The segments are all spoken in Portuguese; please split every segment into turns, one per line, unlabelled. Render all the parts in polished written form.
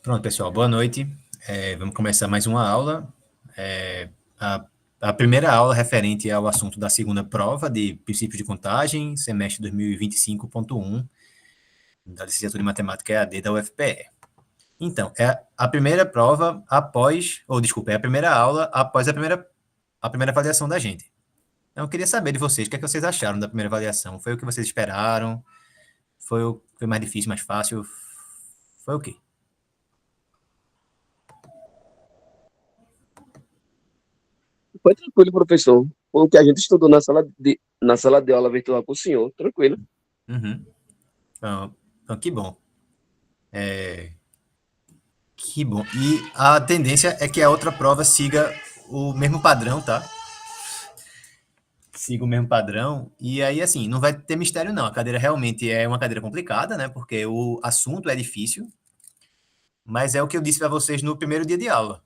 Pronto, pessoal, boa noite. Vamos começar mais uma aula. É, a, a primeira aula referente ao assunto da segunda prova de princípios de contagem, semestre 2025.1, da licenciatura em Matemática EAD da UFPE. Então, é a primeira prova após, ou desculpa, é a primeira aula após a primeira avaliação da gente. Então, eu queria saber de vocês, o que é que vocês acharam da primeira avaliação? Foi o que vocês esperaram? Foi mais difícil, mais fácil? Foi o quê?
Foi tranquilo, professor. Foi o que a gente estudou na sala de aula virtual com o senhor. Tranquilo.
Uhum. Então, que bom. Que bom. E a tendência é que a outra prova siga o mesmo padrão, tá? Siga o mesmo padrão. E aí, assim, não vai ter mistério, não. A cadeira realmente é uma cadeira complicada, né? Porque o assunto é difícil. Mas é o que eu disse para vocês no primeiro dia de aula.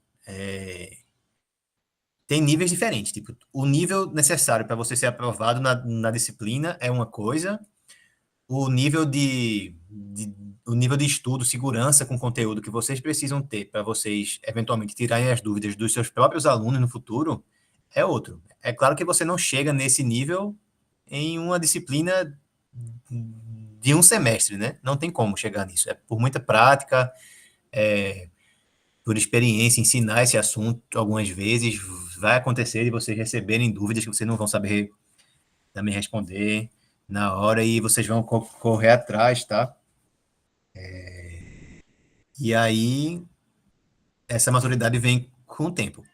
Tem níveis diferentes. Tipo, o nível necessário para você ser aprovado na disciplina é uma coisa. O nível o nível de estudo, segurança com conteúdo que vocês precisam ter para vocês eventualmente tirarem as dúvidas dos seus próprios alunos no futuro é outro. É claro que você não chega nesse nível em uma disciplina de um semestre, né? Não tem como chegar nisso. É por muita prática, por experiência, ensinar esse assunto algumas vezes, vai acontecer de vocês receberem dúvidas que vocês não vão saber também responder na hora e vocês vão correr atrás, tá? E aí, essa maturidade vem com o tempo.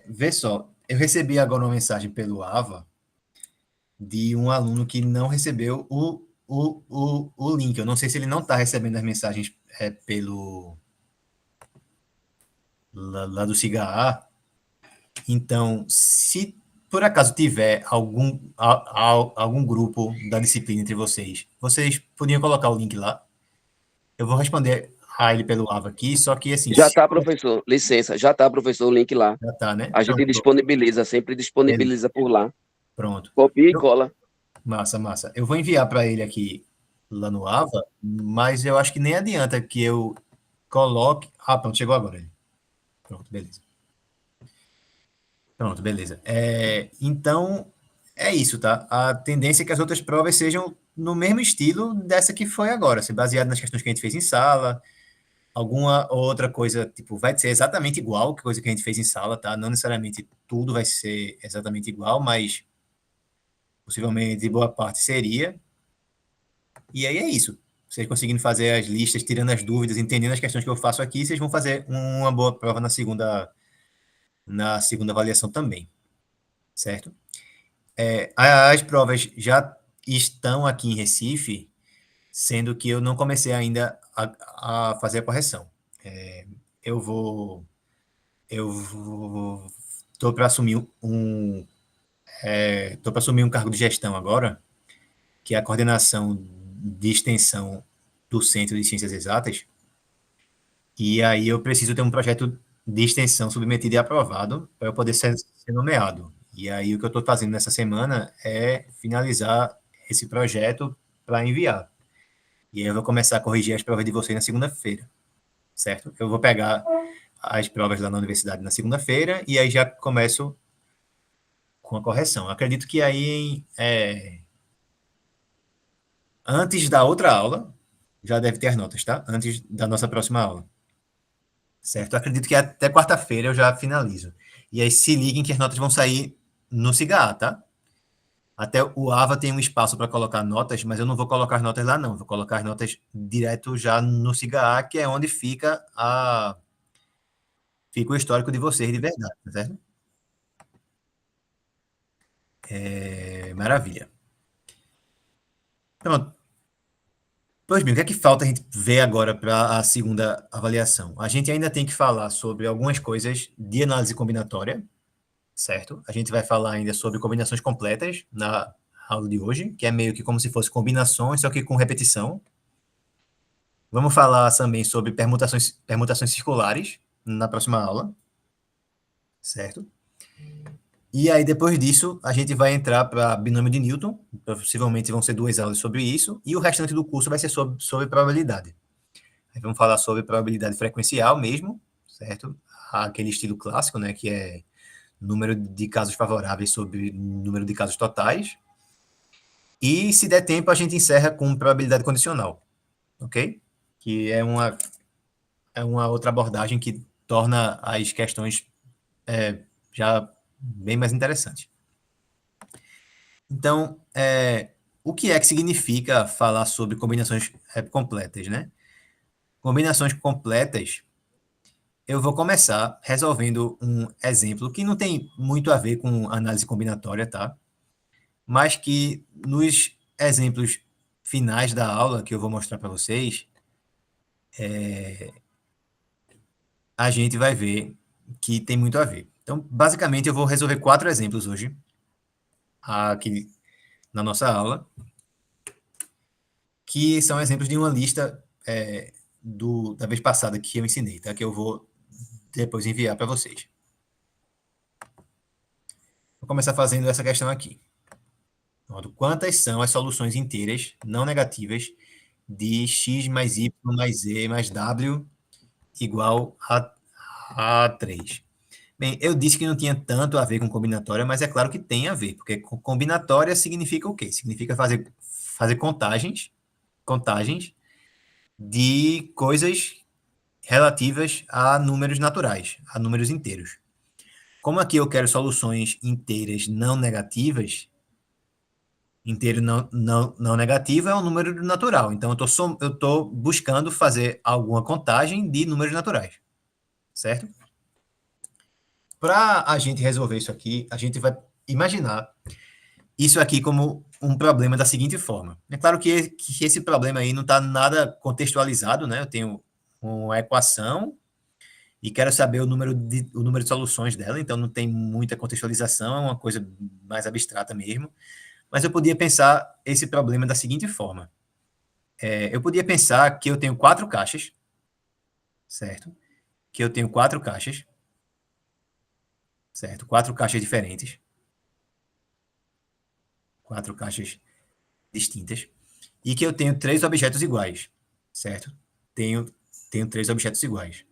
Vê só, eu recebi agora uma mensagem pelo AVA de um aluno que não recebeu o link. Eu não sei se ele não está recebendo as mensagens pelo lá do SIGA. Então, se por acaso tiver algum grupo da disciplina entre vocês, vocês podiam colocar o link lá. Eu vou responder a ele pelo AVA aqui, só que assim,
Já
se
tá, professor. Licença. Já tá, professor, o link lá.
já tá, né?
A
Então,
gente disponibiliza, sempre
beleza,
disponibiliza por lá.
pronto.
Copia e
Eu-
cola.
Massa, massa. Eu vou enviar para ele aqui lá no AVA, mas eu acho que nem adianta que eu coloque. Ah, pronto, chegou agora ele. Pronto, beleza. Pronto, beleza. Então, é isso, tá? A tendência é que as outras provas sejam no mesmo estilo dessa que foi agora, se baseado nas questões que a gente fez em sala, alguma outra coisa, tipo, vai ser exatamente igual que coisa que a gente fez em sala, tá? Não necessariamente tudo vai ser exatamente igual, mas possivelmente boa parte seria. E aí é isso. Vocês conseguindo fazer as listas, tirando as dúvidas, entendendo as questões que eu faço aqui, vocês vão fazer uma boa prova na segunda avaliação também, certo? As provas já estão aqui em Recife, sendo que eu não comecei ainda a fazer a correção. Eu vou, estou para assumir um cargo de gestão agora, que é a coordenação de extensão do Centro de Ciências Exatas, e aí eu preciso ter um projeto de extensão submetido e aprovado para eu poder ser nomeado. E aí o que eu estou fazendo nessa semana é finalizar esse projeto para enviar. E aí eu vou começar a corrigir as provas de vocês na segunda-feira, certo? Eu vou pegar as provas lá na universidade na segunda-feira e aí já começo com a correção. Acredito que aí, antes da outra aula, já deve ter as notas, tá? Antes da nossa próxima aula. Certo? Acredito que até quarta-feira eu já finalizo. E aí se liguem que as notas vão sair no SIGA, tá? Até o AVA tem um espaço para colocar notas, mas eu não vou colocar as notas lá, não. Vou colocar as notas direto já no SIGA, que é onde fica o histórico de vocês de verdade, tá certo? Maravilha. Pronto. Pois bem, o que é que falta a gente ver agora para a segunda avaliação? A gente ainda tem que falar sobre algumas coisas de análise combinatória, certo? A gente vai falar ainda sobre combinações completas na aula de hoje, que é meio que como se fosse combinações, só que com repetição. Vamos falar também sobre permutações circulares na próxima aula, certo? E aí, depois disso, a gente vai entrar para binômio de Newton, possivelmente vão ser 2 aulas sobre isso, e o restante do curso vai ser sobre probabilidade. Aí vamos falar sobre probabilidade frequencial mesmo, certo? Aquele estilo clássico, né, que é número de casos favoráveis sobre número de casos totais. E, se der tempo, a gente encerra com probabilidade condicional, ok? Que é uma outra abordagem que torna as questões já bem mais interessantes. Então, o que é que significa falar sobre combinações completas, né? Combinações completas, eu vou começar resolvendo um exemplo que não tem muito a ver com análise combinatória, tá? Mas que nos exemplos finais da aula que eu vou mostrar para vocês, a gente vai ver que tem muito a ver. Então, basicamente, eu vou resolver 4 exemplos hoje, aqui na nossa aula, que são exemplos de uma lista da vez passada que eu ensinei, tá? Que eu vou depois enviar para vocês. Vou começar fazendo essa questão aqui. Quantas são as soluções inteiras não negativas de x mais y mais z mais w igual a 3? Bem, eu disse que não tinha tanto a ver com combinatória, mas é claro que tem a ver, porque combinatória significa o quê? Significa fazer contagens de coisas relativas a números naturais, a números inteiros. Como aqui eu quero soluções inteiras não negativas, inteiro não negativo é um número natural. Então, eu estou buscando fazer alguma contagem de números naturais, certo? Para a gente resolver isso aqui, a gente vai imaginar isso aqui como um problema da seguinte forma. É claro que esse problema aí não está nada contextualizado, né? Eu tenho uma equação e quero saber o número de soluções dela, então não tem muita contextualização, é uma coisa mais abstrata mesmo. Mas eu podia pensar esse problema da seguinte forma. Eu podia pensar que eu tenho 4 caixas, certo? Que eu tenho 4 caixas, certo? 4 caixas diferentes, 4 caixas distintas, e que eu tenho 3 objetos iguais, certo? Tenho, tenho 3 objetos iguais.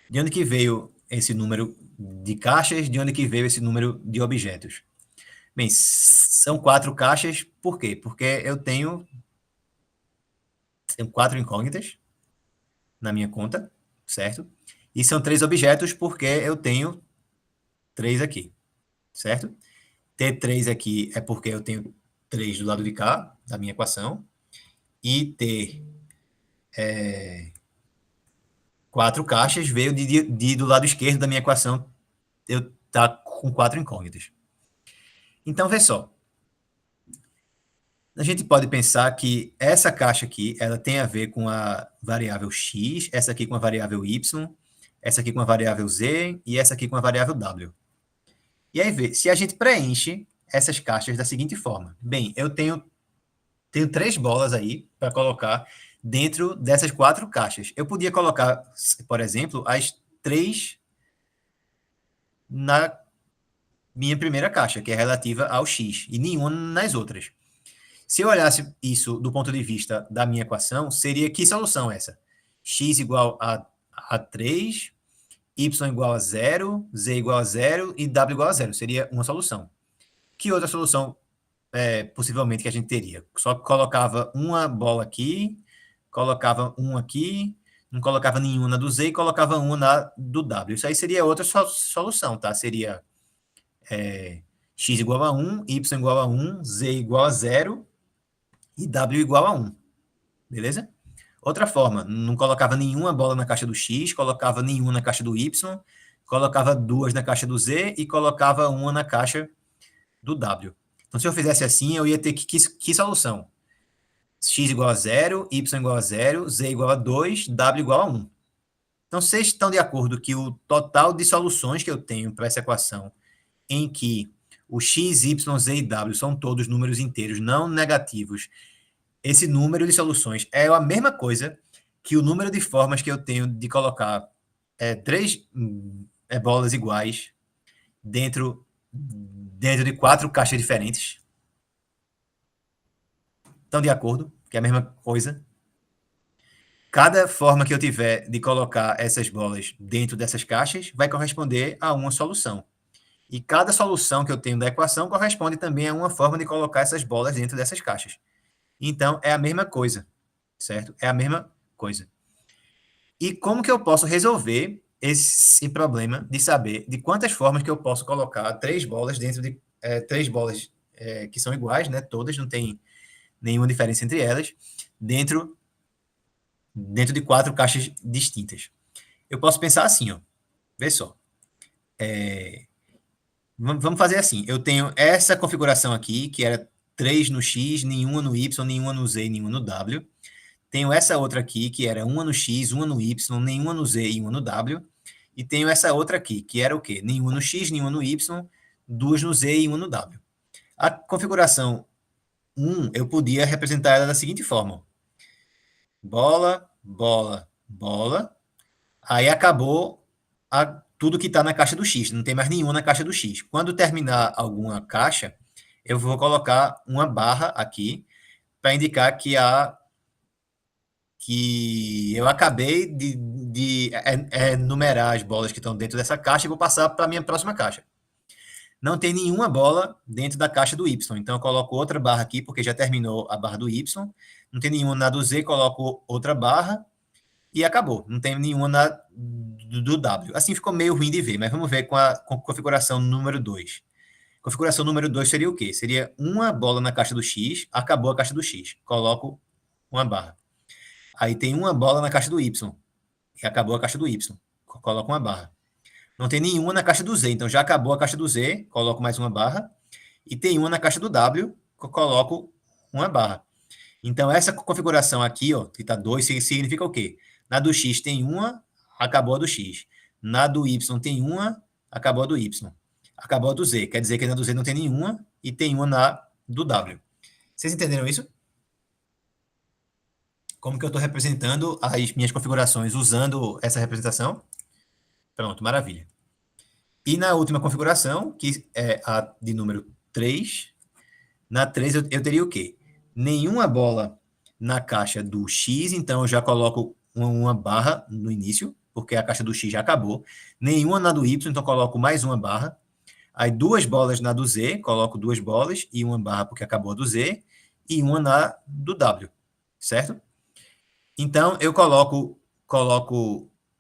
De onde que veio esse número de caixas? De onde que veio esse número de objetos? Bem, são 4 caixas, por quê? Porque eu tenho 4 incógnitas na minha conta, certo? E são 3 objetos porque eu tenho 3 aqui, certo? Ter 3 aqui é porque eu tenho 3 do lado de cá, da minha equação, e ter 4 caixas veio do lado esquerdo da minha equação, eu tá com 4 incógnitas. Então, vê só. A gente pode pensar que essa caixa aqui, ela tem a ver com a variável x, essa aqui com a variável y, essa aqui com a variável z e essa aqui com a variável w. E aí, vê, se a gente preenche essas caixas da seguinte forma. Bem, eu tenho 3 bolas aí para colocar dentro dessas 4 caixas. Eu podia colocar, por exemplo, as 3 na minha primeira caixa, que é relativa ao x, e nenhuma nas outras. Se eu olhasse isso do ponto de vista da minha equação, seria que solução essa? X igual a 3, y igual a 0, z igual a 0 e w igual a 0. Seria uma solução. Que outra solução possivelmente que a gente teria? Só colocava uma bola aqui, colocava um aqui, não colocava nenhuma na do z e colocava uma na do w. Isso aí seria outra solução, tá? Seria x igual a 1, y igual a 1, z igual a 0 e w igual a 1. Beleza? Outra forma, não colocava nenhuma bola na caixa do X, colocava nenhuma na caixa do Y, colocava 2 na caixa do Z e colocava uma na caixa do W. Então, se eu fizesse assim, eu ia ter que solução? X igual a 0, Y igual a 0, Z igual a 2, W igual a 1. Então, vocês estão de acordo que o total de soluções que eu tenho para essa equação, em que o X, Y, Z e W são todos números inteiros não negativos, esse número de soluções é a mesma coisa que o número de formas que eu tenho de colocar 3 bolas iguais dentro de 4 caixas diferentes. Estão de acordo? Que é a mesma coisa? cada forma que eu tiver de colocar essas bolas dentro dessas caixas vai corresponder a uma solução. E cada solução que eu tenho da equação corresponde também a uma forma de colocar essas bolas dentro dessas caixas. Então, é a mesma coisa, certo? É a mesma coisa. E como que eu posso resolver esse problema de saber de quantas formas que eu posso colocar três bolas dentro de três bolas que são iguais, né? Todas, não tem nenhuma diferença entre elas, dentro de quatro caixas distintas. Eu posso pensar assim, ó. Vê só. Vamos fazer assim. Eu tenho essa configuração aqui, que era 3 no X, nenhuma no Y, nenhuma no Z, nenhuma no W. Tenho essa outra aqui, que era uma no X, uma no Y, nenhuma no Z e uma no W. E tenho essa outra aqui, que era o quê? Nenhuma no X, nenhuma no Y, duas no Z e uma no W. A configuração 1, eu podia representar ela da seguinte forma. Bola, bola, bola. Aí acabou tudo que está na caixa do X. Não tem mais nenhuma na caixa do X. Quando terminar alguma caixa, eu vou colocar uma barra aqui para indicar que eu acabei de enumerar as bolas que estão dentro dessa caixa e vou passar para a minha próxima caixa. Não tem nenhuma bola dentro da caixa do Y, então eu coloco outra barra aqui, porque já terminou a barra do Y. Não tem nenhuma na do Z, coloco outra barra e acabou. Não tem nenhuma do W. Assim ficou meio ruim de ver, mas vamos ver com a configuração número 2. Configuração número 2 seria o quê? Seria uma bola na caixa do X, acabou a caixa do X. Coloco uma barra. Aí tem uma bola na caixa do Y, e acabou a caixa do Y. Coloco uma barra. Não tem nenhuma na caixa do Z, então já acabou a caixa do Z, coloco mais uma barra. E tem uma na caixa do W, coloco uma barra. Então, essa configuração aqui, ó, que está 2, significa o quê? Na do X tem uma, acabou a do X. Na do Y tem uma, acabou a do Y. Acabou a do Z, quer dizer que na do Z não tem nenhuma e tem uma na do W. Vocês entenderam isso? Como que eu estou representando as minhas configurações usando essa representação? Pronto, maravilha. E na última configuração, que é a de número 3, na 3 eu teria o quê? Nenhuma bola na caixa do X, então eu já coloco uma barra no início, porque a caixa do X já acabou. Nenhuma na do Y, então coloco mais uma barra. Aí duas bolas na do Z, coloco duas bolas e uma barra porque acabou a do Z, e uma na do W, certo? Então eu coloco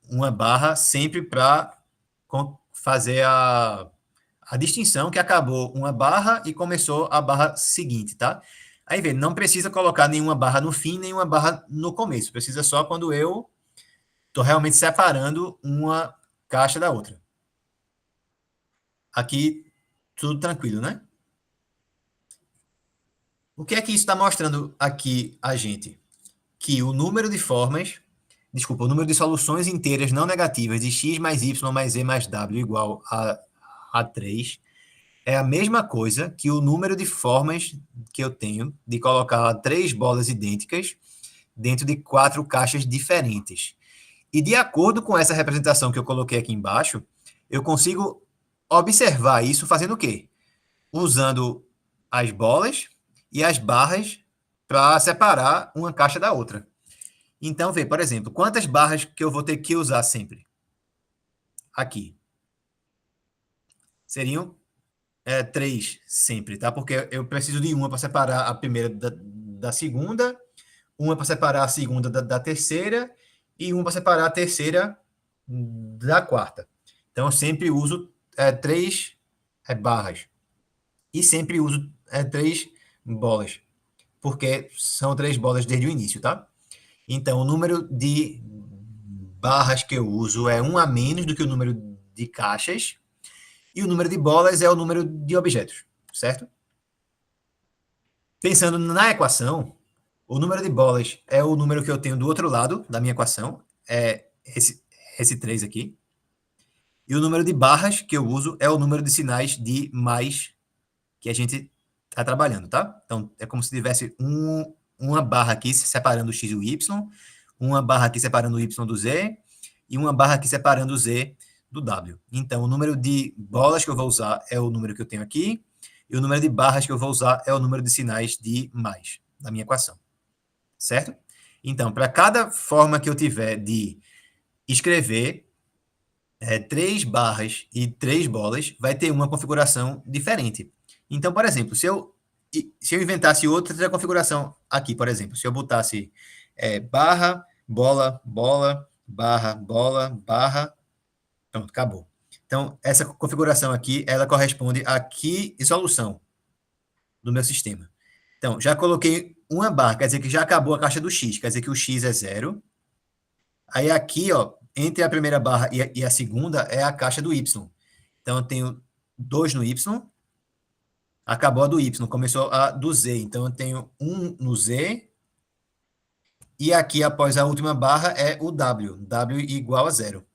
uma barra sempre para fazer a distinção que acabou uma barra e começou a barra seguinte, tá? Aí, vê, não precisa colocar nenhuma barra no fim, nenhuma barra no começo. Precisa só quando eu estou realmente separando uma caixa da outra. Aqui, tudo tranquilo, né? O que é que isso está mostrando aqui a gente? Que o número de formas, desculpa, o número de soluções inteiras não negativas de x mais y mais z mais w igual a 3 é a mesma coisa que o número de formas que eu tenho de colocar três bolas idênticas dentro de quatro caixas diferentes. E de acordo com essa representação que eu coloquei aqui embaixo, eu consigo observar isso fazendo o quê? Usando as bolas e as barras para separar uma caixa da outra. Então, vê, por exemplo, quantas barras que eu vou ter que usar sempre? Aqui. Seriam 3 sempre, tá? Porque eu preciso de uma para separar a primeira da segunda, uma para separar a segunda da terceira e uma para separar a terceira da quarta. Então, eu sempre uso 3 barras. E sempre uso 3 bolas. Porque são 3 bolas desde o início, tá? Então, o número de barras que eu uso é 1 a menos do que o número de caixas. E o número de bolas é o número de objetos, certo? Pensando na equação, o número de bolas é o número que eu tenho do outro lado da minha equação, é esse 3 aqui. E o número de barras que eu uso é o número de sinais de mais que a gente está trabalhando, tá? Então, é como se tivesse uma barra aqui separando o x e o y, uma barra aqui separando o y do z e uma barra aqui separando o z do W. Então, o número de bolas que eu vou usar é o número que eu tenho aqui, e o número de barras que eu vou usar é o número de sinais de mais da minha equação. Certo? Então, para cada forma que eu tiver de escrever 3 barras e 3 bolas, vai ter uma configuração diferente. Então, por exemplo, se eu inventasse outra configuração aqui, por exemplo, se eu botasse barra, bola, bola, barra, bola, barra, pronto, acabou. Então, essa configuração aqui, ela corresponde a que solução do meu sistema. Então, já coloquei uma barra, quer dizer que já acabou a caixa do X, quer dizer que o X é zero. Aí aqui, ó, entre a primeira barra e a segunda é a caixa do Y. Então, eu tenho 2 no Y, acabou a do Y, começou a do Z. Então, eu tenho 1 no Z, e aqui, após a última barra, é o W. W igual a zero.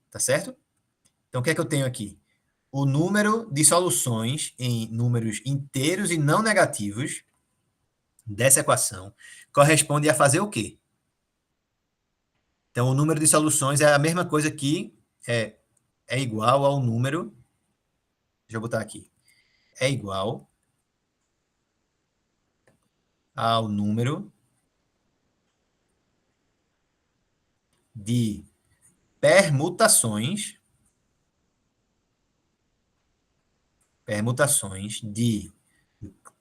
Tá certo? Então, o que é que eu tenho aqui? O número de soluções em números inteiros e não negativos dessa equação corresponde a fazer o quê? Então, o número de soluções é a mesma coisa que é igual ao número. Deixa eu botar aqui. É igual ao número de permutações de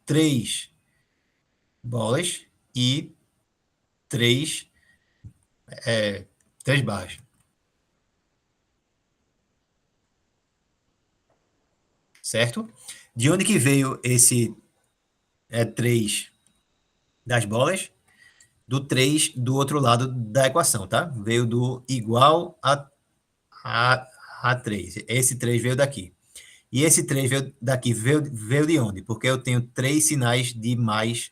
3 bolas e 3 barras. Certo? De onde que veio esse 3 das bolas? Do 3 do outro lado da equação, tá? Veio do igual a 3. Esse 3 veio daqui. E esse 3 veio daqui, veio de onde? Porque eu tenho 3 sinais de mais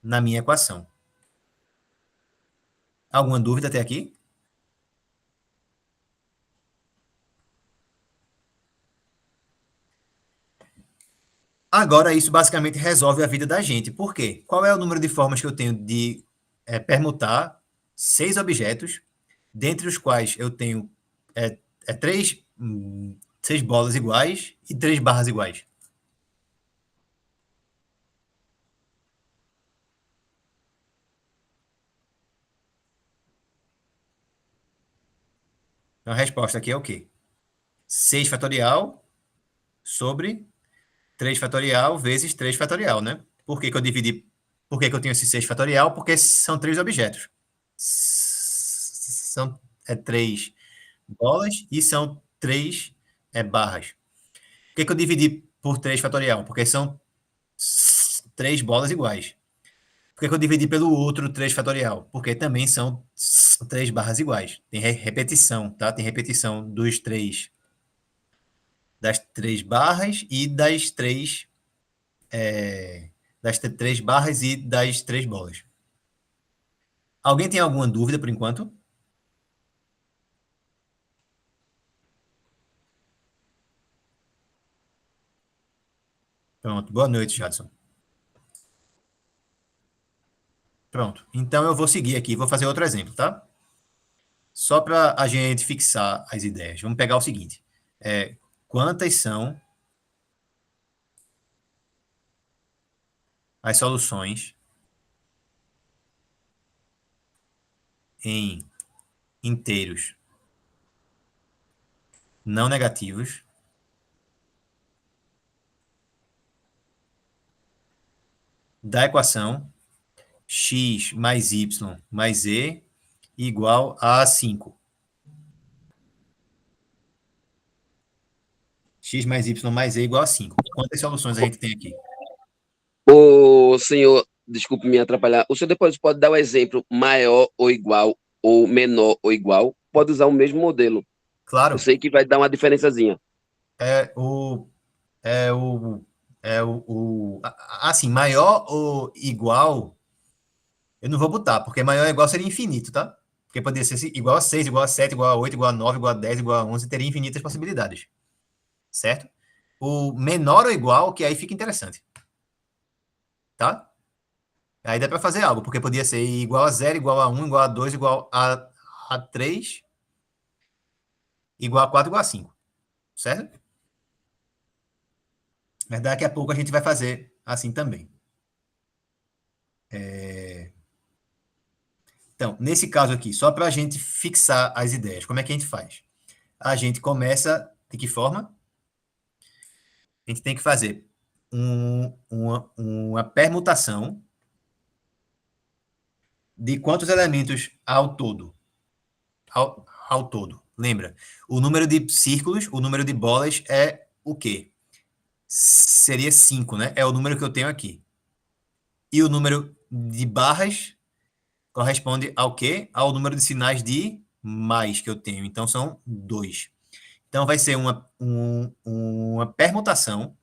na minha equação. Alguma dúvida até aqui? Agora, isso basicamente resolve a vida da gente. Por quê? Qual é o número de formas que eu tenho de permutar 6 objetos, dentre os quais eu tenho 6 bolas iguais e 3 barras iguais? Então, a resposta aqui é o quê? 6 fatorial sobre 3 fatorial vezes 3 fatorial, né? Por que que eu dividi? Por que que eu tenho esse 6 fatorial? Porque são 3 objetos. São 3 bolas e são 3 barras. Por que que eu dividi por 3 fatorial? Porque são 3 bolas iguais. Por que que eu dividi pelo outro 3 fatorial? Porque também são 3 barras iguais. Tem repetição, tá? Tem repetição das 3 barras e das 3 barras e das 3 bolas. Alguém tem alguma dúvida por enquanto? Pronto. Boa noite, Jadson. Pronto. Então eu vou seguir aqui, vou fazer outro exemplo, tá? Só para a gente fixar as ideias. Vamos pegar o seguinte: quantas são as soluções em inteiros não negativos da equação x mais y mais z igual a 5? X mais y mais z igual a 5. Quantas soluções a gente tem aqui?
O senhor, desculpe me atrapalhar, o senhor depois pode dar o exemplo maior ou igual, ou menor ou igual? Pode usar o mesmo modelo. Eu
Claro,
sei que vai dar uma diferençazinha.
é o. É o. Assim, maior ou igual, eu não vou botar, porque maior ou igual seria infinito, tá? Porque poderia ser igual a 6, igual a 7, igual a 8, igual a 9, igual a 10, igual a 11, teria infinitas possibilidades, certo? O menor ou igual, que aí fica interessante, tá? Aí dá para fazer algo, porque podia ser igual a 0, igual a 1, igual a 2, igual a 3, igual a 4, igual a 5, certo? Mas daqui a pouco a gente vai fazer assim também. Então, nesse caso aqui, só para a gente fixar as ideias, como é que a gente faz? A gente começa de que forma? A gente tem que fazer uma permutação de quantos elementos ao todo? Ao todo. Lembra? O número de círculos, o número de bolas é o quê? Seria 5, né? É o número que eu tenho aqui. E o número de barras corresponde ao quê? Ao número de sinais de mais que eu tenho. Então, são 2. Então, vai ser uma permutação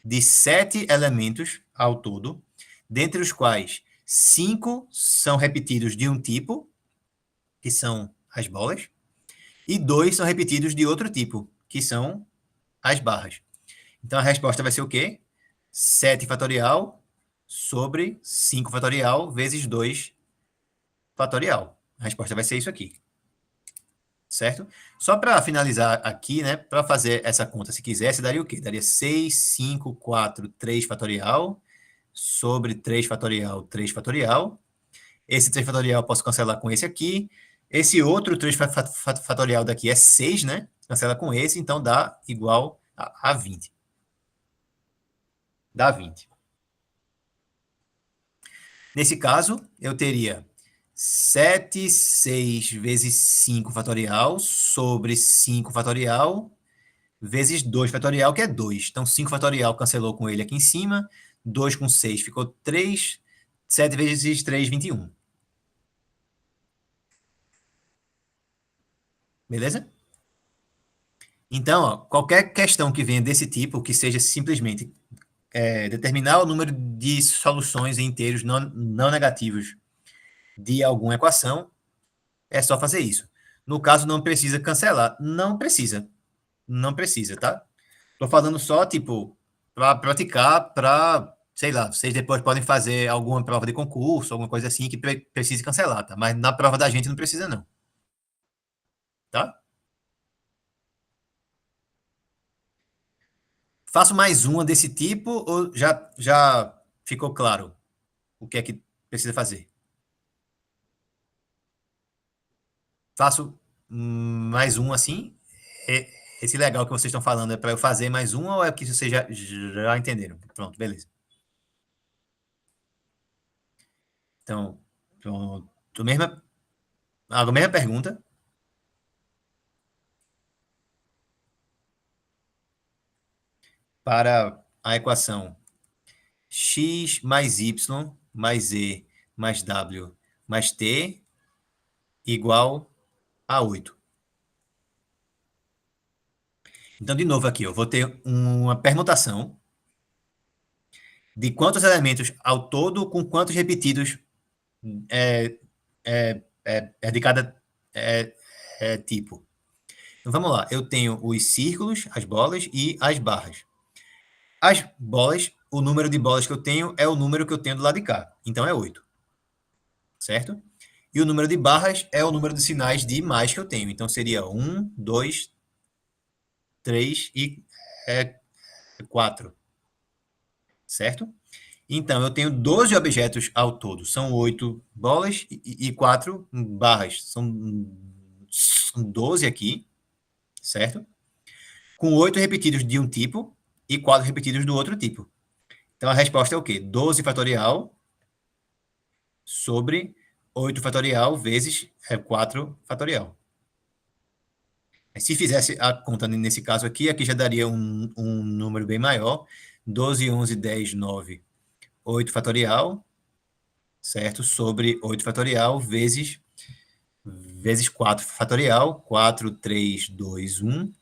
de 7 elementos ao todo, dentre os quais 5 são repetidos de um tipo, que são as bolas, e 2 são repetidos de outro tipo, que são as barras. Então, a resposta vai ser o quê? 7 fatorial sobre 5 fatorial vezes 2 fatorial. A resposta vai ser isso aqui. Certo? Só para finalizar aqui, né? Para fazer essa conta, se quisesse, daria o quê? Daria 6, 5, 4, 3 fatorial sobre 3 fatorial, 3 fatorial. Esse 3 fatorial eu posso cancelar com esse aqui. Esse outro 3 fatorial daqui é 6, né? Cancela com esse, então dá igual a 20. Dá 20. Nesse caso, eu teria 7, 6 vezes 5 fatorial sobre 5 fatorial vezes 2 fatorial, que é 2. Então, 5 fatorial cancelou com ele aqui em cima. 2 com 6 ficou 3. 7 vezes 3, 21. Beleza? Então, ó, qualquer questão que venha desse tipo, que seja simplesmente determinar o número de soluções inteiros não negativos de alguma equação, é só fazer isso. No caso, não precisa cancelar. Não precisa. Não precisa, tá? Tô falando só, tipo, para praticar, para, sei lá, vocês depois podem fazer alguma prova de concurso, alguma coisa assim que precise cancelar, tá? Mas na prova da gente não precisa, não. Tá? Faço mais uma desse tipo ou já ficou claro o que é que precisa fazer? Faço mais um assim? Esse legal que vocês estão falando é para eu fazer mais um ou é que vocês já entenderam? Pronto, beleza. Então, pronto. A mesma pergunta para a equação x mais y mais e mais w mais t igual a 8. Então, de novo aqui, eu vou ter uma permutação de quantos elementos ao todo com quantos repetidos de cada é, tipo. Então, vamos lá. Eu tenho os círculos, as bolas e as barras. As bolas, o número de bolas que eu tenho é o número que eu tenho do lado de cá. Então, é 8. Certo? E o número de barras é o número de sinais de mais que eu tenho. Então, seria 1, 2, 3 e 4. Certo? Então, eu tenho 12 objetos ao todo. São 8 bolas e 4 barras. São 12 aqui, certo? Com 8 repetidos de um tipo e 4 repetidos do outro tipo. Então, a resposta é o quê? 12 fatorial sobre 8 fatorial vezes 4 fatorial. Se fizesse a conta nesse caso aqui já daria um número bem maior. 12, 11, 10, 9, 8 fatorial, certo? Sobre 8 fatorial vezes 4 fatorial. 4, 3, 2, 1.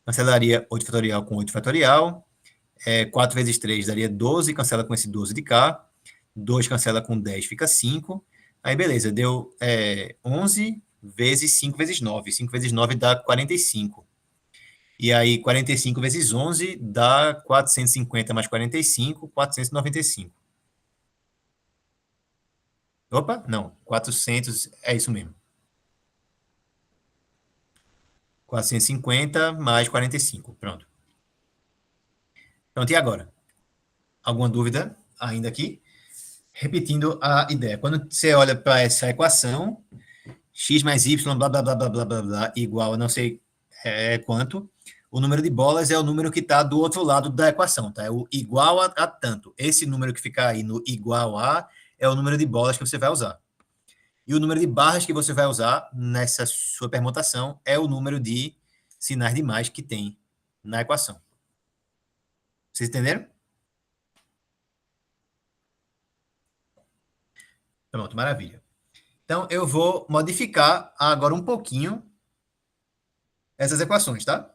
Cancelaria 8 fatorial com 8 fatorial. 4 vezes 3 daria 12, cancela com esse 12 de cá. 2 cancela com 10, fica 5. Aí, beleza, deu 11 vezes 5 vezes 9. 5 vezes 9 dá 45. E aí, 45 vezes 11 dá 450 mais 45, 495. Opa, não, 400, é isso mesmo. 450 mais 45, pronto. Pronto, e agora? Alguma dúvida ainda aqui? Repetindo a ideia. Quando você olha para essa equação, x mais y, blá, blá, blá, blá, blá, blá, blá, igual a não sei quanto, o número de bolas é o número que está do outro lado da equação, tá? É o igual a tanto. Esse número que fica aí no igual a é o número de bolas que você vai usar. E o número de barras que você vai usar nessa sua permutação é o número de sinais de mais que tem na equação. Vocês entenderam? Pronto, maravilha. Então, eu vou modificar agora um pouquinho essas equações, tá?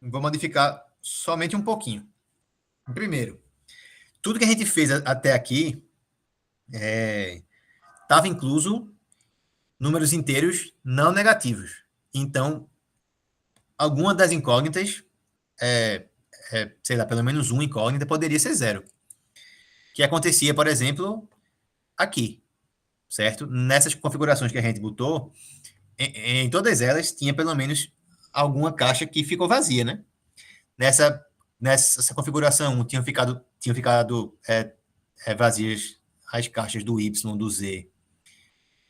Vou modificar somente um pouquinho. Primeiro, tudo que a gente fez até aqui estava incluso números inteiros não negativos. Então, alguma das incógnitas, sei lá, pelo menos uma incógnita poderia ser zero. Que acontecia, por exemplo, aqui, certo? Nessas configurações que a gente botou, em todas elas tinha pelo menos alguma caixa que ficou vazia, né? Nessa configuração tinham ficado vazias as caixas do Y, do Z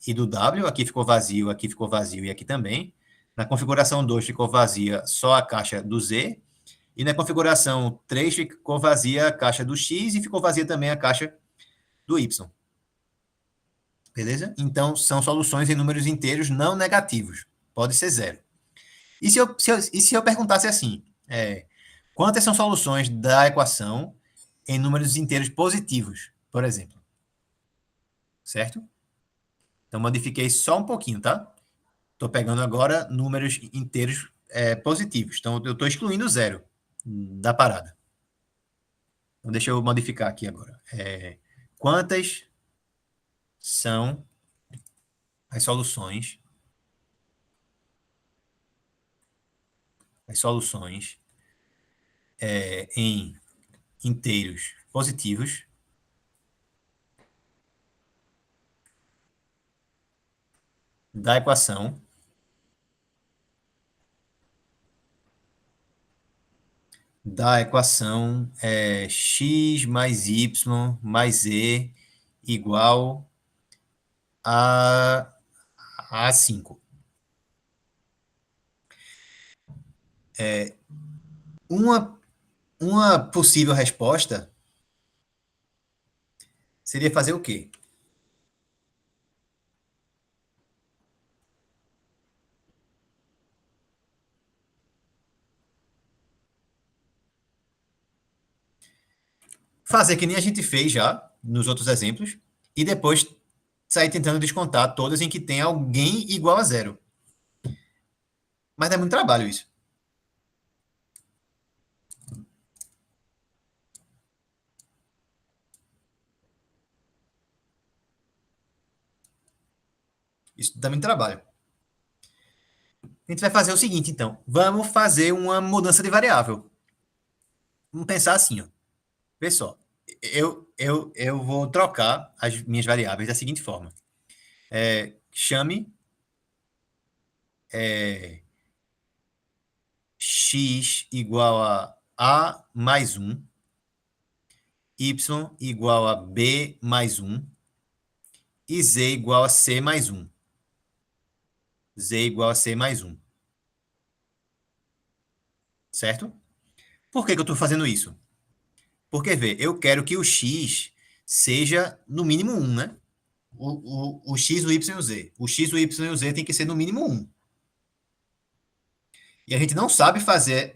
e do W. Aqui ficou vazio e aqui também. Na configuração 2 ficou vazia só a caixa do Z. E na configuração 3 ficou vazia a caixa do X e ficou vazia também a caixa do Y. Beleza? Então, são soluções em números inteiros não negativos. Pode ser zero. E se eu perguntasse assim, quantas são soluções da equação em números inteiros positivos, por exemplo? Certo? Então, modifiquei só um pouquinho, tá? Estou pegando agora números inteiros positivos. Então, eu estou excluindo zero da parada. Então, deixa eu modificar aqui agora. Quantas são as soluções em inteiros positivos da equação x mais y mais z igual a 5. Uma possível resposta seria fazer o quê? Fazer que nem a gente fez já nos outros exemplos e depois sair tentando descontar todas em que tem alguém igual a zero. Mas dá muito trabalho isso. Isso dá muito trabalho. A gente vai fazer o seguinte, então. Vamos fazer uma mudança de variável. Vamos pensar assim, ó. Vê só. Eu vou trocar as minhas variáveis da seguinte forma. Chame x igual a mais 1, y igual a b mais 1 e z igual a c mais 1. Z igual a c mais 1. Certo? Por que eu estou fazendo isso? Porque, vê, eu quero que o x seja no mínimo 1, né? O x, o y e o z. O x, o y e o z tem que ser no mínimo 1. E a gente não sabe fazer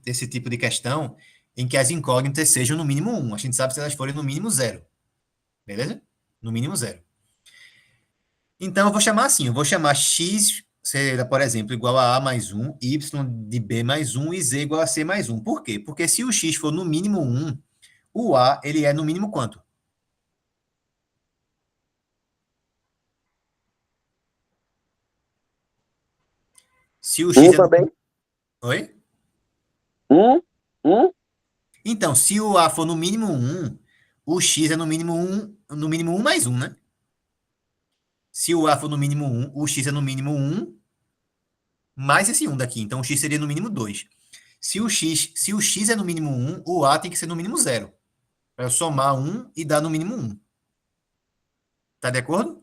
esse tipo de questão em que as incógnitas sejam no mínimo 1. A gente sabe se elas forem no mínimo 0. Beleza? No mínimo 0. Então, eu vou chamar assim. Eu vou chamar x, será, por exemplo, igual a mais 1, y de b mais 1 e z igual a c mais 1. Por quê? Porque se o x for no mínimo 1, o a ele é no mínimo quanto? Se o x é...
também.
Oi?
1.
Então, se o A for no mínimo 1, o X é no mínimo 1 mais 1, né? Se o A for no mínimo 1, o X é no mínimo 1 mais esse 1 daqui. Então, o X seria no mínimo 2. Se o X é no mínimo 1, o A tem que ser no mínimo 0. Para somar 1 e dar no mínimo 1. Tá de acordo?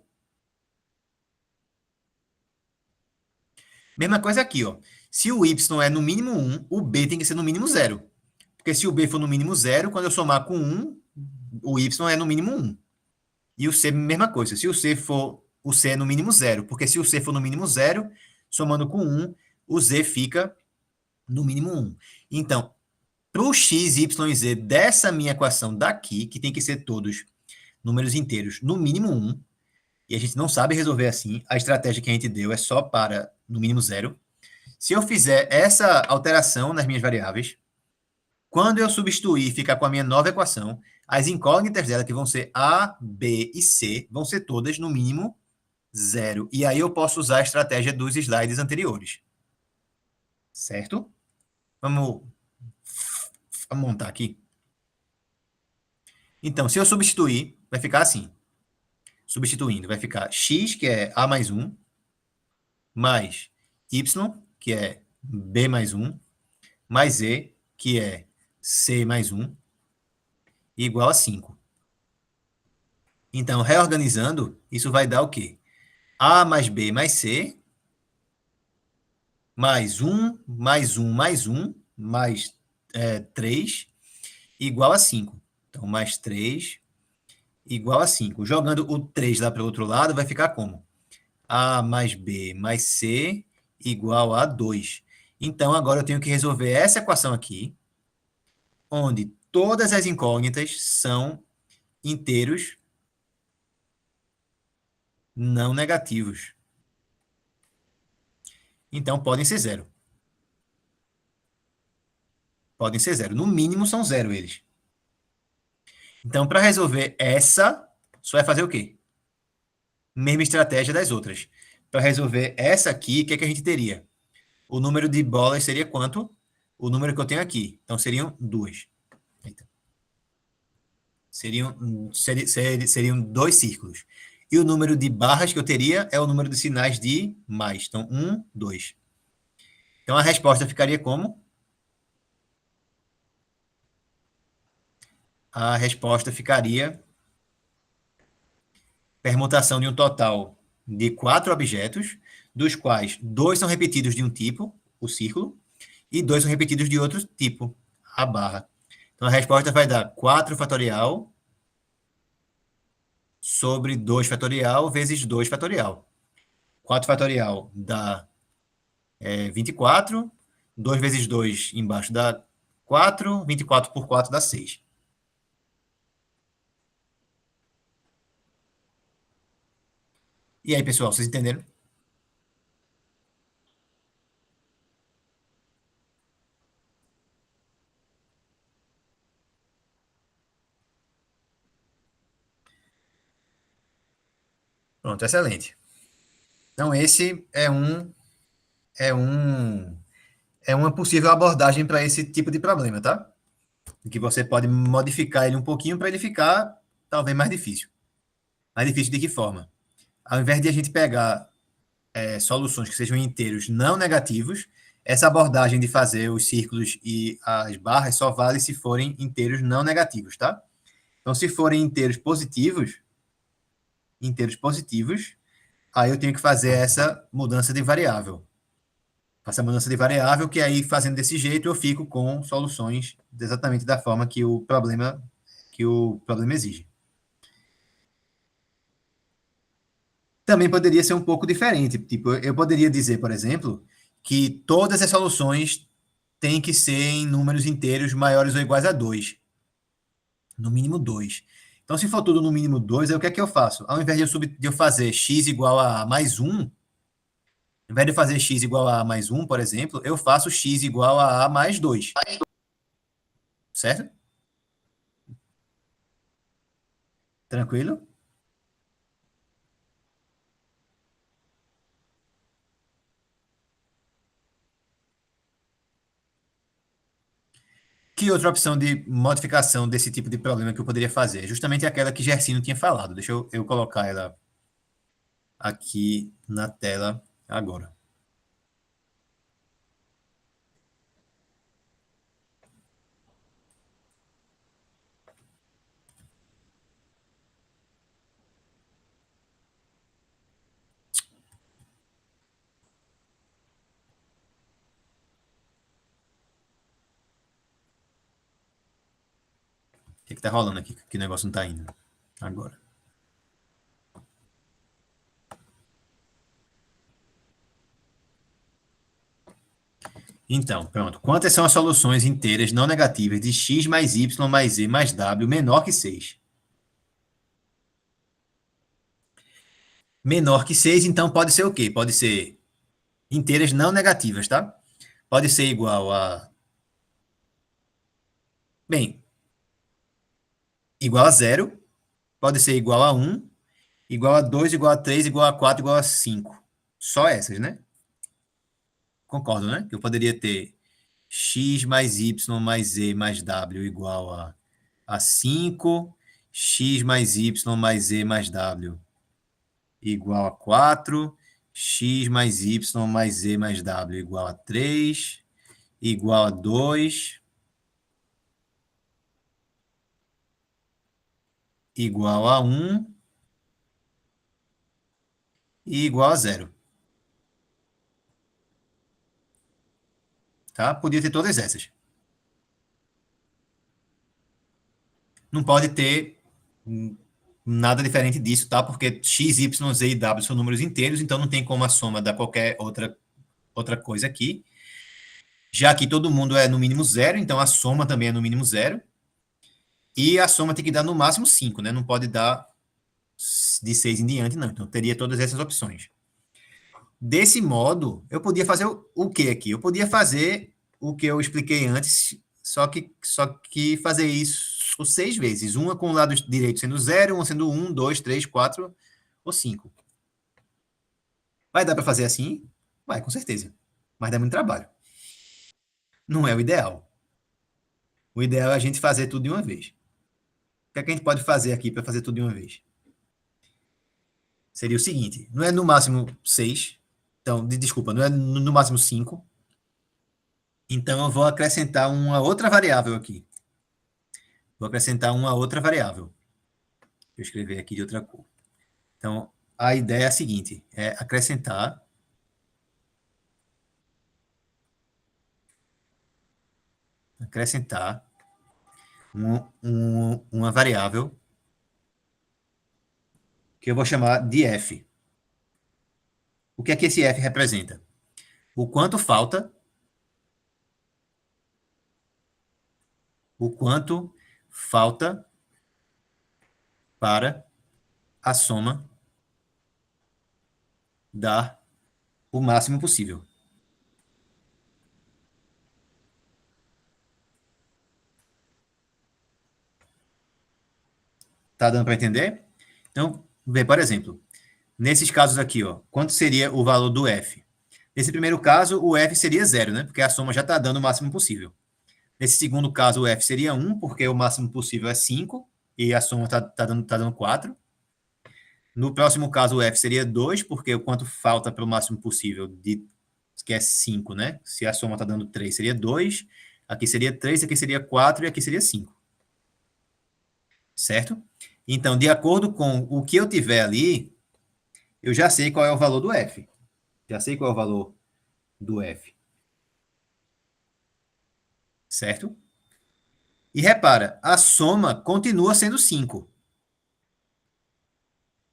Mesma coisa aqui, ó. Se o y é no mínimo 1, o b tem que ser no mínimo 0. Porque se o b for no mínimo 0, quando eu somar com 1, o y é no mínimo 1. E o c, mesma coisa. Se o c for, o c é no mínimo 0. Porque se o c for no mínimo 0, somando com 1, o z fica no mínimo 1. Então, para o x, y e z dessa minha equação daqui, que tem que ser todos números inteiros no mínimo 1, e a gente não sabe resolver assim, a estratégia que a gente deu é só para no mínimo 0. Se eu fizer essa alteração nas minhas variáveis, quando eu substituir e ficar com a minha nova equação, as incógnitas dela, que vão ser A, B e C, vão ser todas no mínimo 0. E aí eu posso usar a estratégia dos slides anteriores. Certo? Vamos montar aqui. Então, se eu substituir, vai ficar assim. Substituindo, vai ficar x, que é a mais 1, mais y, que é b mais 1, mais e, que é c mais 1, igual a 5. Então, reorganizando, isso vai dar o quê? A mais b mais c, mais 1, mais 1, mais 1, mais 3, igual a 5. Então, mais 3, igual a 5. Jogando o 3 lá para o outro lado, vai ficar como? A mais B mais C igual a 2. Então, agora eu tenho que resolver essa equação aqui, onde todas as incógnitas são inteiros não negativos. Então, podem ser zero. Podem ser zero. No mínimo, são zero eles. Então, para resolver essa, só vai fazer o quê? Mesma estratégia das outras. Para resolver essa aqui, o que é que a gente teria? O número de bolas seria quanto? O número que eu tenho aqui. Então, seriam duas. Eita. Seriam dois círculos. E o número de barras que eu teria é o número de sinais de mais. Então, 1, 2. Então, a resposta ficaria como? A resposta ficaria permutação de um total de 4 objetos, dos quais 2 são repetidos de um tipo, o círculo, e 2 são repetidos de outro tipo, a barra. Então, a resposta vai dar 4 fatorial sobre 2 fatorial vezes 2 fatorial. 4 fatorial dá 24, 2 vezes 2 embaixo dá 4, 24 por 4 dá 6. E aí, pessoal, vocês entenderam? Pronto, excelente. Então, esse é um, é uma possível abordagem para esse tipo de problema, tá? Que você pode modificar ele um pouquinho para ele ficar talvez mais difícil. Mais difícil de que forma? Ao invés de a gente pegar soluções que sejam inteiros não negativos, essa abordagem de fazer os círculos e as barras só vale se forem inteiros não negativos, tá? Então, se forem inteiros positivos, aí eu tenho que fazer essa mudança de variável. Faço a mudança de variável, que aí, fazendo desse jeito, eu fico com soluções exatamente da forma que o problema exige. Também poderia ser um pouco diferente. Tipo, eu poderia dizer, por exemplo, que todas as soluções têm que ser em números inteiros maiores ou iguais a 2. No mínimo 2. Então, se for tudo no mínimo 2, aí o que é que eu faço? Ao invés de eu fazer x igual a mais 1, ao invés de fazer x igual a mais 1, por exemplo, eu faço x igual a mais 2. Certo? Tranquilo? Que outra opção de modificação desse tipo de problema que eu poderia fazer? Justamente aquela que Gersino tinha falado. Deixa eu colocar ela aqui na tela agora. que tá rolando aqui, que o negócio não tá indo. Agora. Então, pronto. Quantas são as soluções inteiras não negativas de x mais y mais z mais w menor que 6? Menor que 6, então pode ser o quê? Pode ser inteiras não negativas, tá? Pode ser igual a. Bem, igual a zero, pode ser igual a um, igual a 2, igual a 3, igual a 4, igual a 5. Só essas, né? Concordo, né? Que eu poderia ter x mais y mais z mais w igual a 5, x mais y mais z mais w igual a 4, x mais y mais z mais w igual a 3, igual a 2, igual a 1 e igual a 0. Tá? Podia ter todas essas. Não pode ter nada diferente disso, tá? Porque x, y, z e w são números inteiros, então não tem como a soma dar qualquer outra coisa aqui. Já que todo mundo é no mínimo zero, então a soma também é no mínimo zero. E a soma tem que dar no máximo 5, né? Não pode dar de 6 em diante, não. Então teria todas essas opções. Desse modo, eu podia fazer o que aqui? Eu podia fazer o que eu expliquei antes, só que fazer isso 6 vezes. Uma com o lado direito sendo 0, uma sendo 1, 2, 3, 4 ou 5. Vai dar para fazer assim? Vai, com certeza. Mas dá muito trabalho. Não é o ideal. O ideal é a gente fazer tudo de uma vez. O que é que a gente pode fazer aqui para fazer tudo de uma vez? Seria o seguinte: não é no máximo 6. Então, desculpa, não é no máximo 5. Então, eu vou acrescentar uma outra variável aqui. Vou acrescentar uma outra variável. Deixa eu escrever aqui de outra cor. Então, a ideia é a seguinte: é acrescentar uma variável que eu vou chamar de f. O que é que esse f representa? O quanto falta para a soma dar o máximo possível. Tá dando para entender? Então, vê, por exemplo, nesses casos aqui, ó, quanto seria o valor do f? Nesse primeiro caso, o f seria 0, né? Porque a soma já está dando o máximo possível. Nesse segundo caso, o f seria 1, porque o máximo possível é 5, e a soma tá dando 4. No próximo caso, o f seria 2, porque o quanto falta para o máximo possível, que é 5, né? Se a soma está dando 3, seria 2. Aqui seria 3, aqui seria 4 e aqui seria 5. Certo? Então, de acordo com o que eu tiver ali, eu já sei qual é o valor do f. Já sei qual é o valor do f. Certo? E repara, a soma continua sendo 5.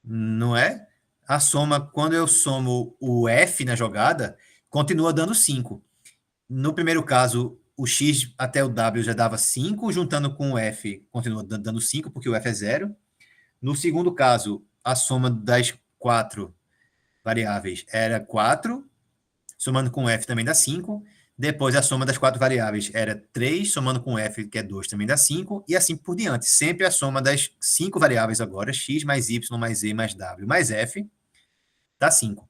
Não é? A soma, quando eu somo o f na jogada, continua dando 5. No primeiro caso, o x até o w já dava 5, juntando com o f, continua dando 5, porque o f é 0. No segundo caso, a soma das 4 variáveis era 4, somando com o f também dá 5. Depois, a soma das 4 variáveis era 3, somando com o f, que é 2, também dá 5. E assim por diante. Sempre a soma das 5 variáveis agora, x mais y mais z mais w mais f, dá 5.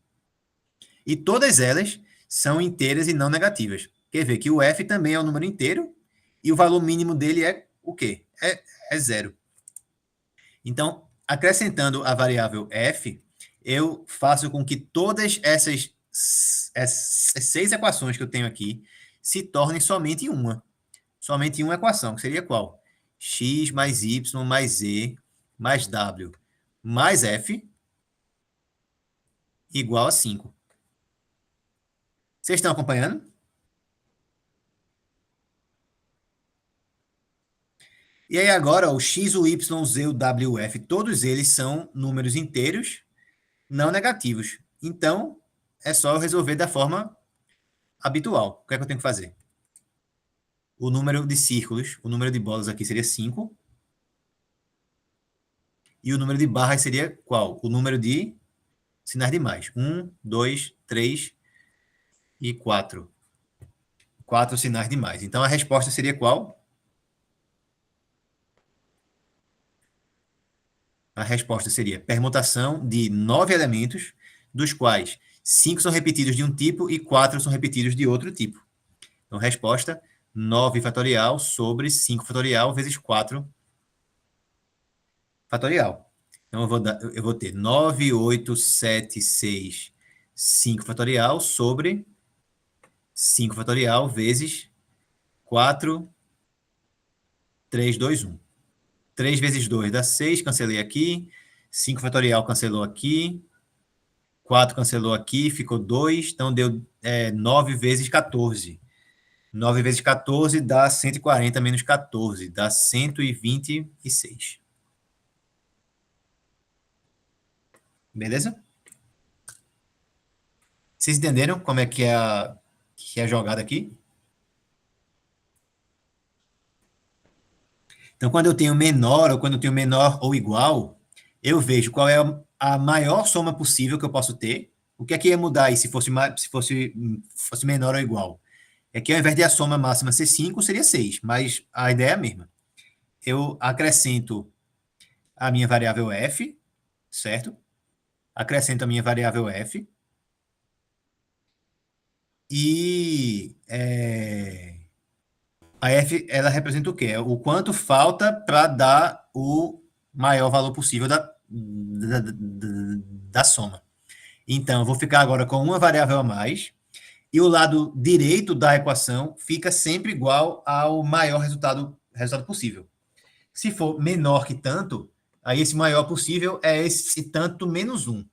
E todas elas são inteiras e não negativas. Quer ver que o f também é um número inteiro e o valor mínimo dele é o quê? É 0. Então, acrescentando a variável f, eu faço com que todas essas 6 equações que eu tenho aqui se tornem somente uma. Somente uma equação, que seria qual? X mais y mais z mais w mais f igual a 5. Vocês estão acompanhando? E aí agora, o x, o y, o z, o w, o f, todos eles são números inteiros não negativos. Então, é só eu resolver da forma habitual. O que é que eu tenho que fazer? O número de círculos, o número de bolas aqui seria 5. E o número de barras seria qual? O número de sinais de mais. 1, 2, 3 e 4. 4 sinais de mais. Então, a resposta seria qual? A resposta seria permutação de 9 elementos, dos quais 5 são repetidos de um tipo e 4 são repetidos de outro tipo. Então, resposta 9 fatorial sobre 5 fatorial vezes 4 fatorial. Então, eu vou ter 9, 8, 7, 6, 5 fatorial sobre 5 fatorial vezes 4, 3, 2, 1. 3 vezes 2 dá 6, cancelei aqui. 5 fatorial cancelou aqui. 4 cancelou aqui, ficou 2. Então, deu 9 vezes 14. 9 vezes 14 dá 140 menos 14. Dá 126. Beleza? Vocês entenderam como é que é a jogada aqui? Então, quando eu tenho menor ou quando eu tenho menor ou igual, eu vejo qual é a maior soma possível que eu posso ter. O que é que ia mudar aí se fosse menor ou igual? É que ao invés de a soma máxima ser 5, seria 6, mas a ideia é a mesma. Eu acrescento a minha variável f, certo? Acrescento a minha variável f e a f ela representa o quê? É o quanto falta para dar o maior valor possível da soma. Então, eu vou ficar agora com uma variável a mais, e o lado direito da equação fica sempre igual ao maior resultado possível. Se for menor que tanto, aí esse maior possível é esse tanto menos 1.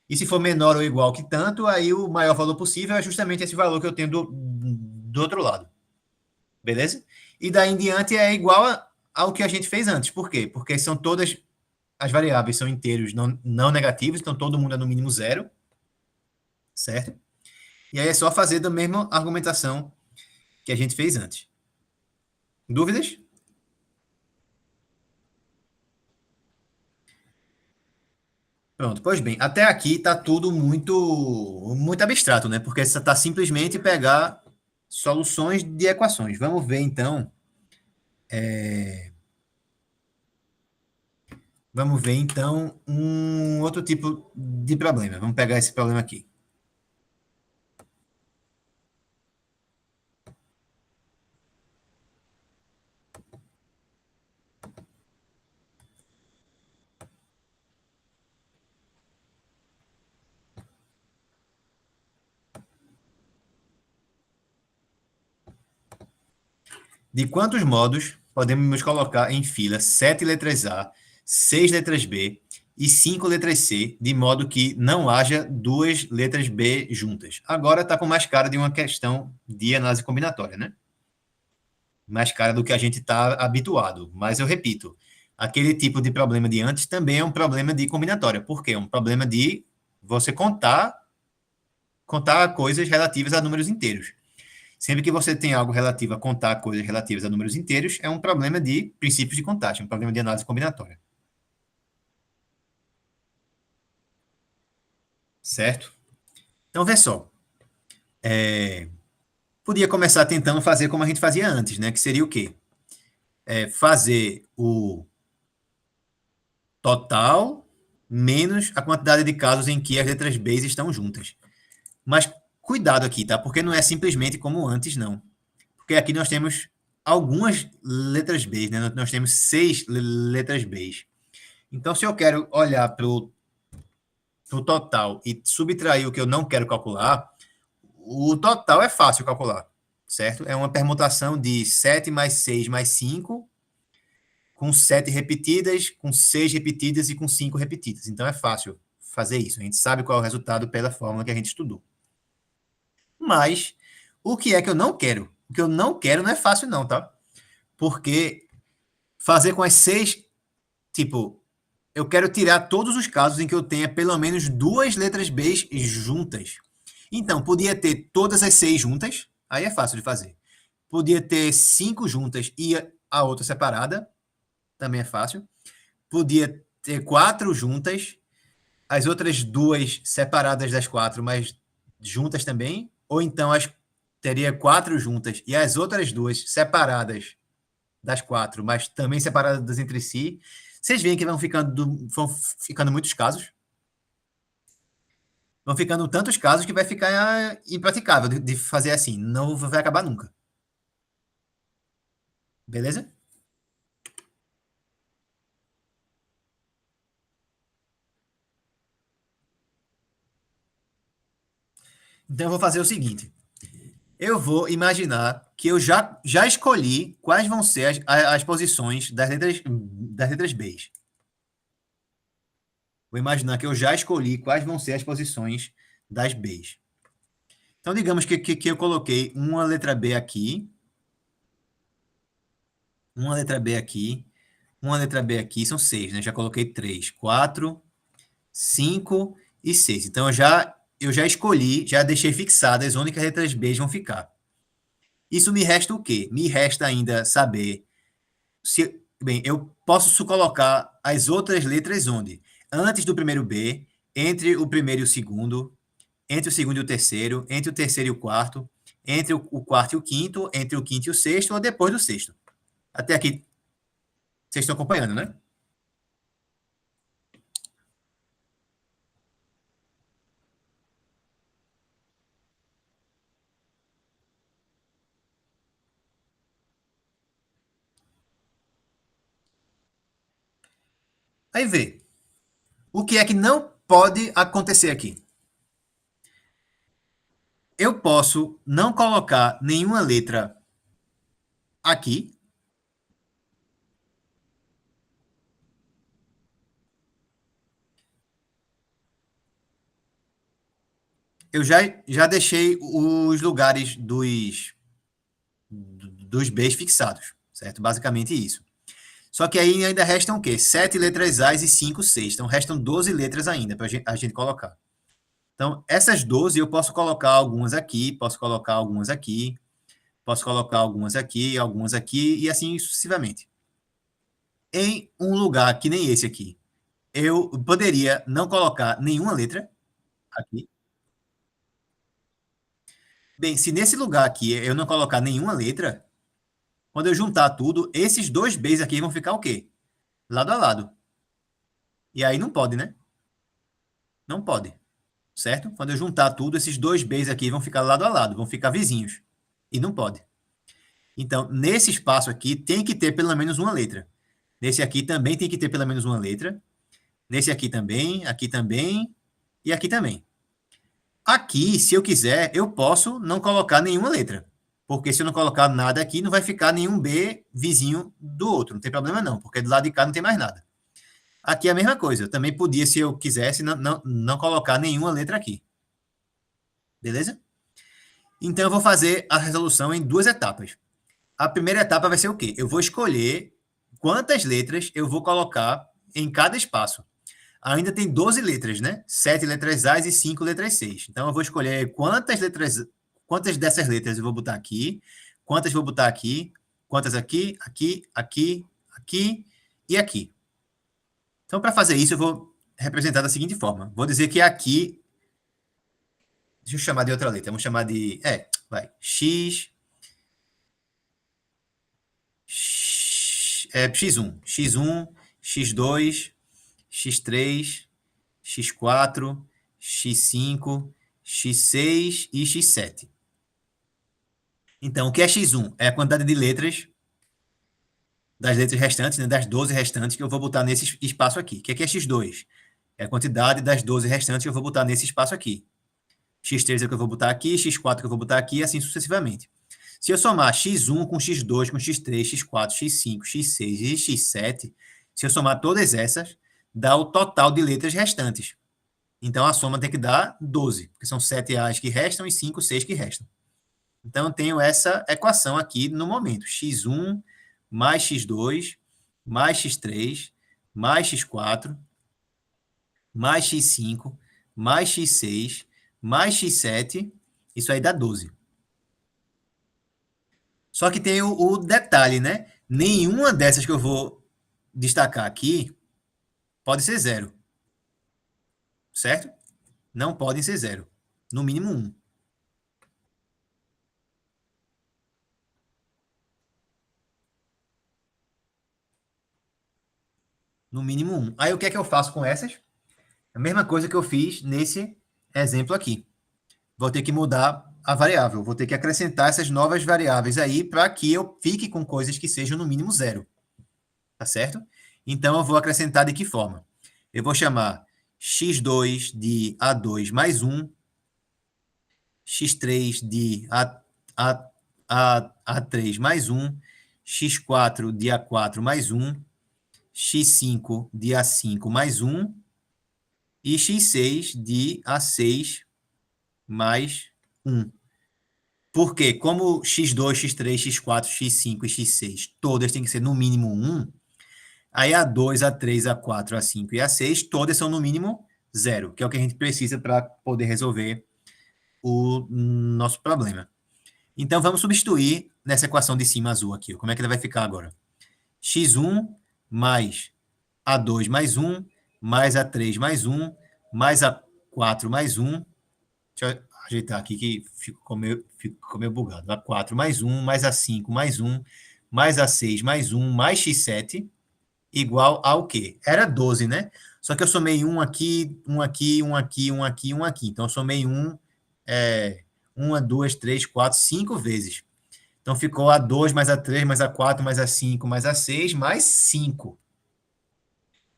E se for menor ou igual que tanto, aí o maior valor possível é justamente esse valor que eu tenho do outro lado. Beleza? E daí em diante é igual ao que a gente fez antes. Por quê? Porque são todas as variáveis são inteiros não negativos, então todo mundo é no mínimo zero, certo? E aí é só fazer da mesma argumentação que a gente fez antes. Dúvidas? Pronto, pois bem, até aqui está tudo muito abstrato, né? Porque você está simplesmente pegar soluções de equações. Vamos ver então um outro tipo de problema. Vamos pegar esse problema aqui. De quantos modos podemos colocar em fila 7 letras A, 6 letras B e 5 letras C, de modo que não haja duas letras B juntas? Agora está com mais cara de uma questão de análise combinatória, né? Mais cara do que a gente está habituado. Mas eu repito, aquele tipo de problema de antes também é um problema de combinatória. Por quê? É um problema de você contar coisas relativas a números inteiros. Sempre que você tem algo relativo a contar coisas relativas a números inteiros, é um problema de princípios de contagem, um problema de análise combinatória. Certo? Então, vê só. Podia começar tentando fazer como a gente fazia antes, né? Que seria o quê? Fazer o total menos a quantidade de casos em que as letras B estão juntas. Mas cuidado aqui, tá? Porque não é simplesmente como antes, não. Porque aqui nós temos algumas letras B, né? Nós temos 6 letras B. Então, se eu quero olhar para o total e subtrair o que eu não quero calcular, o total é fácil calcular, certo? É uma permutação de 7 mais 6 mais 5, com 7 repetidas, com 6 repetidas e com 5 repetidas. Então, é fácil fazer isso. A gente sabe qual é o resultado pela fórmula que a gente estudou. Mas, o que é que eu não quero? O que eu não quero não é fácil não, tá? Porque fazer com as 6, tipo, eu quero tirar todos os casos em que eu tenha pelo menos 2 letras B juntas. Então, podia ter todas as 6 juntas, aí é fácil de fazer. Podia ter 5 juntas e a outra separada, também é fácil. Podia ter 4 juntas, as outras 2 separadas das 4, mas juntas também. Ou então teria 4 juntas e as outras 2 separadas das 4, mas também separadas entre si. Vocês veem que vão ficando muitos casos. Vão ficando tantos casos que vai ficar impraticável de fazer assim. Não vai acabar nunca. Beleza? Então eu vou fazer o seguinte. Eu vou imaginar que eu já escolhi quais vão ser as posições das letras B. Vou imaginar que eu já escolhi quais vão ser as posições das Bs. Então, digamos que eu coloquei uma letra B aqui, uma letra B aqui, uma letra B aqui, são 6, né? Já coloquei 3, 4, 5 e 6. Então, eu já escolhi, já deixei fixadas onde que as letras B vão ficar. Isso me resta o quê? Me resta ainda saber se, bem, eu posso colocar as outras letras onde? Antes do primeiro B, entre o primeiro e o segundo, entre o segundo e o terceiro, entre o terceiro e o quarto, entre o quarto e o quinto, entre o quinto e o sexto, ou depois do sexto. Até aqui, vocês estão acompanhando, né? Aí vê. O que é que não pode acontecer aqui? Eu posso não colocar nenhuma letra aqui. Eu já deixei os lugares dos Bs fixados, certo? Basicamente isso. Só que aí ainda restam o quê? 7 letras As e 5 Cs. Então restam 12 letras ainda para a gente colocar. Então, essas 12 eu posso colocar algumas aqui, posso colocar algumas aqui, posso colocar algumas aqui, e assim sucessivamente. Em um lugar que nem esse aqui, eu poderia não colocar nenhuma letra aqui. Bem, se nesse lugar aqui eu não colocar nenhuma letra, quando eu juntar tudo, esses dois Bs aqui vão ficar o quê? Lado a lado. E aí não pode, né? Não pode, certo? Quando eu juntar tudo, esses dois Bs aqui vão ficar lado a lado, vão ficar vizinhos. E não pode. Então, nesse espaço aqui, tem que ter pelo menos uma letra. Nesse aqui também tem que ter pelo menos uma letra. Nesse aqui também e aqui também. Aqui, se eu quiser, eu posso não colocar nenhuma letra. Porque se eu não colocar nada aqui, não vai ficar nenhum B vizinho do outro. Não tem problema não, porque do lado de cá não tem mais nada. Aqui é a mesma coisa. Eu também podia, se eu quisesse, não colocar nenhuma letra aqui. Beleza? Então, eu vou fazer a resolução em 2 etapas. A primeira etapa vai ser o quê? Eu vou escolher quantas letras eu vou colocar em cada espaço. Ainda tem 12 letras, né? 7 letras A e 5 letras C. Então, eu vou escolher quantas dessas letras eu vou botar aqui, quantas vou botar aqui, quantas aqui, aqui, aqui, aqui e aqui. Então, para fazer isso, eu vou representar da seguinte forma. Vou dizer que aqui... Deixa eu chamar de outra letra. Vamos chamar de... X... X1, X1, X2, X3, X4, X5, X6 e X7. Então, o que é X1? É a quantidade de letras das letras restantes, né, das 12 restantes que eu vou botar nesse espaço aqui. O que é X2? É a quantidade das 12 restantes que eu vou botar nesse espaço aqui. X3 é o que eu vou botar aqui, X4 é o que eu vou botar aqui, e assim sucessivamente. Se eu somar X1 com X2, com X3, X4, X5, X6 e X7, se eu somar todas essas, dá o total de letras restantes. Então, a soma tem que dar 12, porque são 7 A's que restam e 5 C's que restam. Então, eu tenho essa equação aqui no momento. X1 mais X2 mais x3, mais x4, mais x5, mais x6, mais x7, isso aí dá 12. Só que tem o detalhe, né? Nenhuma dessas que eu vou destacar aqui pode ser zero, certo? Não podem ser zero. No mínimo um. No mínimo um. Aí o que é que eu faço com essas? A mesma coisa que eu fiz nesse exemplo aqui. Vou ter que mudar a variável. Vou ter que acrescentar essas novas variáveis aí para que eu fique com coisas que sejam no mínimo zero. Tá certo? Então eu vou acrescentar de que forma? Eu vou chamar x2 de a2 mais 1, x3 de a3 mais 1, x4 de a4 mais 1, x5 de a5 mais 1 e x6 de a6 mais 1. Porque, como x2, x3, x4, x5 e x6, todas têm que ser no mínimo 1, aí a 2, a 3, a 4, a 5 e a 6, todas são no mínimo 0, que é o que a gente precisa para poder resolver o nosso problema. Então, vamos substituir nessa equação de cima azul aqui. Como é que ele vai ficar agora? x1 mais a2 mais 1, mais a3 mais 1, mais a4 mais 1. Deixa eu ajeitar aqui que ficou meio bugado. A4 mais 1, mais a5 mais 1, mais a6 mais 1, mais x7, igual ao quê? Era 12, né? Só que eu somei um aqui, um aqui, um aqui, um aqui, um aqui. Então, eu somei uma, duas, três, quatro, 5 vezes. Então, ficou a2 mais a3 mais a4 mais a5 mais a6 mais 5.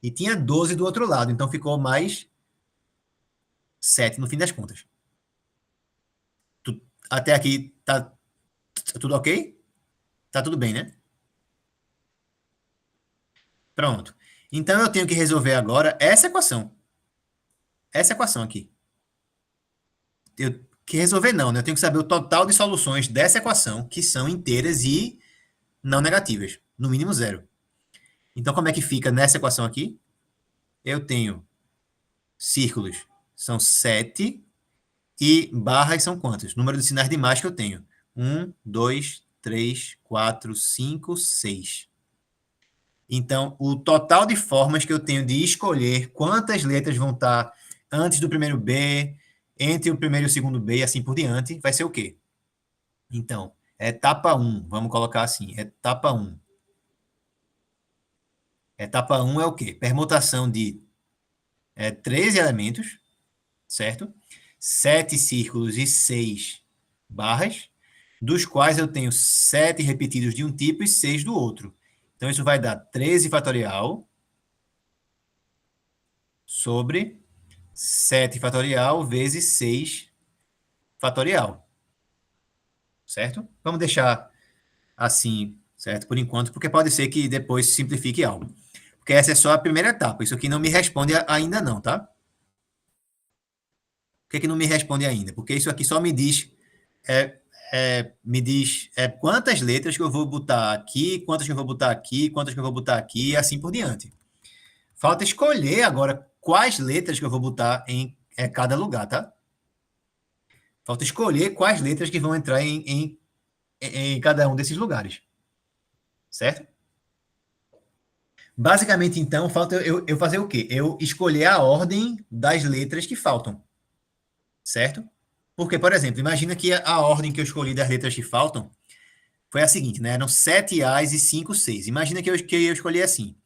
E tinha 12 do outro lado. Então, ficou mais 7 no fim das contas. Até aqui tá tudo ok? Tá tudo bem, né? Pronto. Então eu tenho que resolver agora essa equação. Essa equação aqui. Eu que resolver não, né? Eu tenho que saber o total de soluções dessa equação, que são inteiras e não negativas, no mínimo zero. Então como é que fica nessa equação aqui? Eu tenho círculos, são 7, e barras são quantos? Número de sinais de mais que eu tenho. 1, 2, 3, 4, 5, 6. Então, o total de formas que eu tenho de escolher quantas letras vão estar antes do primeiro B, entre o primeiro e o segundo B, e assim por diante, vai ser o quê? Então, etapa 1, vamos colocar assim, etapa 1. Etapa 1 é o quê? Permutação de 13 elementos, certo? 7 círculos e 6 barras, dos quais eu tenho 7 repetidos de um tipo e 6 do outro. Então, isso vai dar 13 fatorial sobre 7 fatorial vezes 6 fatorial, certo? Vamos deixar assim, certo? Por enquanto, porque pode ser que depois simplifique algo. Porque essa é só a primeira etapa. Isso aqui não me responde ainda não, tá? Por que, que não me responde ainda? Porque isso aqui só me diz, quantas letras que eu vou botar aqui, quantas que eu vou botar aqui, quantas que eu vou botar aqui, e assim por diante. Falta escolher agora quais letras que eu vou botar em cada lugar, tá? Falta escolher quais letras que vão entrar em cada um desses lugares. Certo? Basicamente, então, falta eu fazer o quê? Eu escolher a ordem das letras que faltam. Certo? Porque, por exemplo, imagina que a ordem que eu escolhi das letras que faltam foi a seguinte, né? Eram 7 A's e 5 C's. Imagina que eu escolhi assim: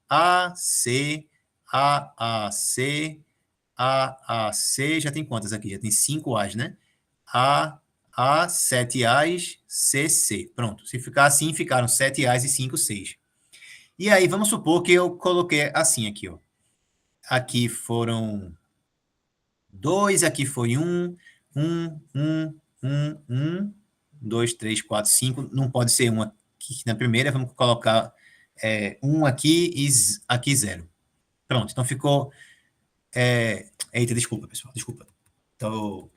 A, C, A, C, A, C. Já tem quantas aqui? Já tem 5 A's, né? A, 7 A's, C, C. Pronto. Se ficar assim, ficaram 7 A's e 5 C's. E aí, vamos supor que eu coloquei assim aqui, ó. Aqui foram 2, aqui foi 2, 3, 4, 5. Não pode ser um aqui na primeira, vamos colocar 1 aqui e aqui 0. Pronto, então ficou. Eita, desculpa, pessoal, desculpa. Então,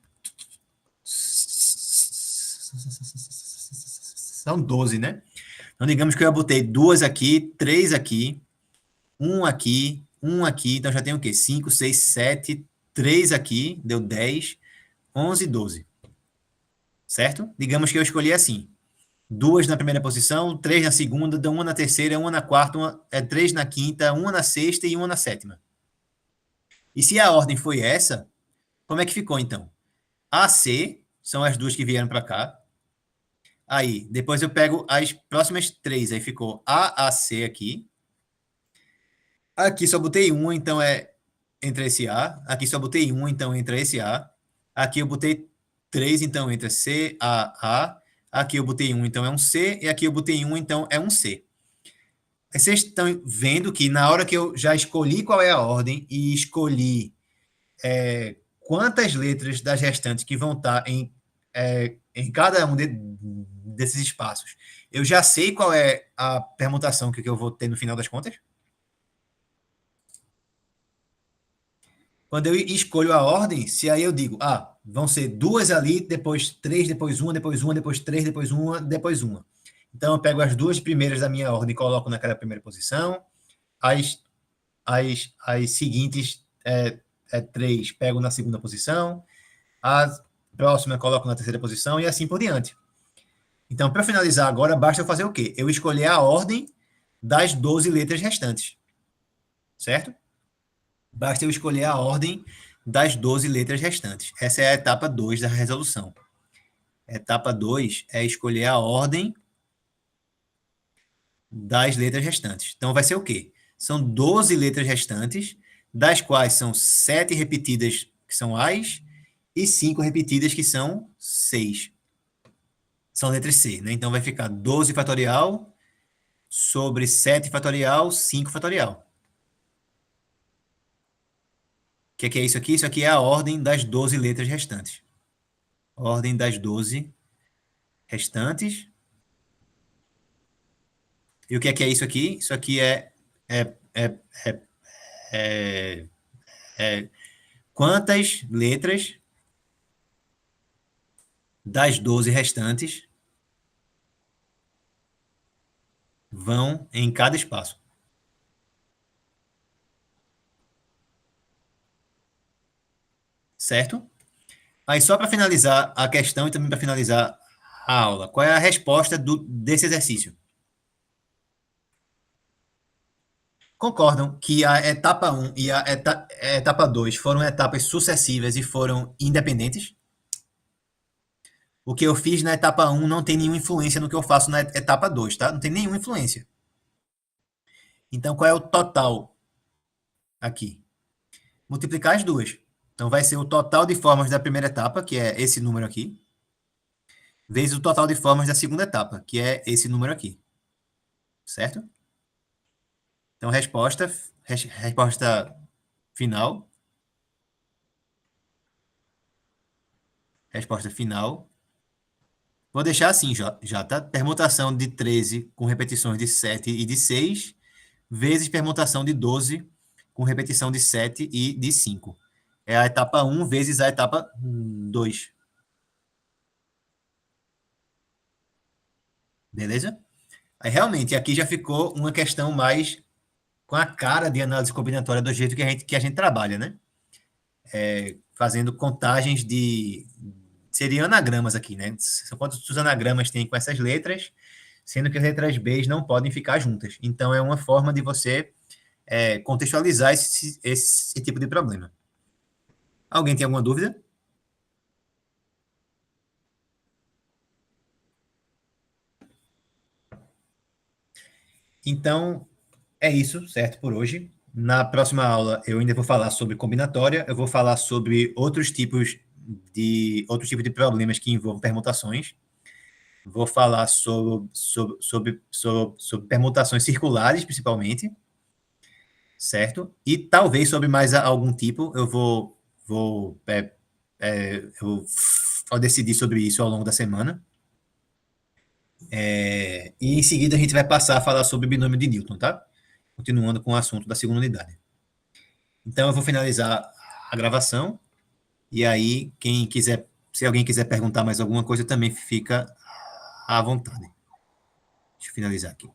são 12, né? Então, digamos que eu botei 2 aqui, 3 aqui, um aqui, então já tem o quê? 5, 6, 7, 3 aqui, deu 10, 11, 12. Certo? Digamos que eu escolhi assim. 2 na primeira posição, 3 na segunda, uma na terceira, uma na quarta, 3 na quinta, uma na sexta e uma na sétima. E se a ordem foi essa, como é que ficou então? A, C, são as duas que vieram para cá. Aí, depois eu pego as próximas 3, aí ficou A, C aqui. Aqui só botei um, então é entre esse A. Aqui só botei um, então entra esse A. Aqui eu botei 3, então entra C, A. Aqui eu botei um, então é um C. E aqui eu botei um, então é um C. Vocês estão vendo que na hora que eu já escolhi qual é a ordem e escolhi quantas letras das restantes que vão estar em cada um desses espaços, eu já sei qual é a permutação que eu vou ter no final das contas? Quando eu escolho a ordem, se aí eu digo, vão ser 2 ali, depois 3, depois uma, depois 3, depois uma, depois uma. Então eu pego as 2 primeiras da minha ordem e coloco naquela primeira posição, as seguintes 3 pego na segunda posição, a próxima eu coloco na terceira posição e assim por diante. Então, para finalizar agora, basta eu fazer o quê? Eu escolher a ordem das 12 letras restantes. Certo? Basta eu escolher a ordem das 12 letras restantes. Essa é a etapa 2 da resolução. Etapa 2 é escolher a ordem das letras restantes. Então, vai ser o quê? São 12 letras restantes, das quais são 7 repetidas, que são as, e 5 repetidas, que são 6. São letras C, né? Então, vai ficar 12 fatorial sobre 7 fatorial, 5 fatorial. O que é isso aqui? Isso aqui é a ordem das 12 letras restantes. Ordem das 12 restantes. E o que é isso aqui? Isso aqui é quantas letras das 12 restantes vão em cada espaço. Certo? Aí, só para finalizar a questão e também para finalizar a aula, qual é a resposta desse exercício? Concordam que a etapa 1 e a etapa 2 foram etapas sucessivas e foram independentes? O que eu fiz na etapa 1 não tem nenhuma influência no que eu faço na etapa 2, tá? Não tem nenhuma influência. Então, qual é o total aqui? Multiplicar as duas. Então, vai ser o total de formas da primeira etapa, que é esse número aqui, vezes o total de formas da segunda etapa, que é esse número aqui. Certo? Então, resposta final. Resposta final. Vou deixar assim já, tá? Permutação de 13 com repetições de 7 e de 6, vezes permutação de 12 com repetição de 7 e de 5. É a etapa 1 vezes a etapa 2. Beleza? Aí, realmente, aqui já ficou uma questão mais com a cara de análise combinatória do jeito que a gente trabalha, né? Fazendo contagens de... Seriam anagramas aqui, né? São quantos anagramas tem com essas letras, sendo que as letras B não podem ficar juntas. Então, é uma forma de você contextualizar esse tipo de problema. Alguém tem alguma dúvida? Então, é isso, certo, por hoje. Na próxima aula, eu ainda vou falar sobre combinatória, eu vou falar sobre outros tipos de problemas que envolvem permutações. Vou falar sobre permutações circulares, principalmente, certo? E talvez sobre mais algum tipo, eu vou decidir sobre isso ao longo da semana. E em seguida a gente vai passar a falar sobre o binômio de Newton, tá? Continuando com o assunto da segunda unidade. Então eu vou finalizar a gravação e aí quem quiser, se alguém quiser perguntar mais alguma coisa, também fica à vontade. Deixa eu finalizar aqui.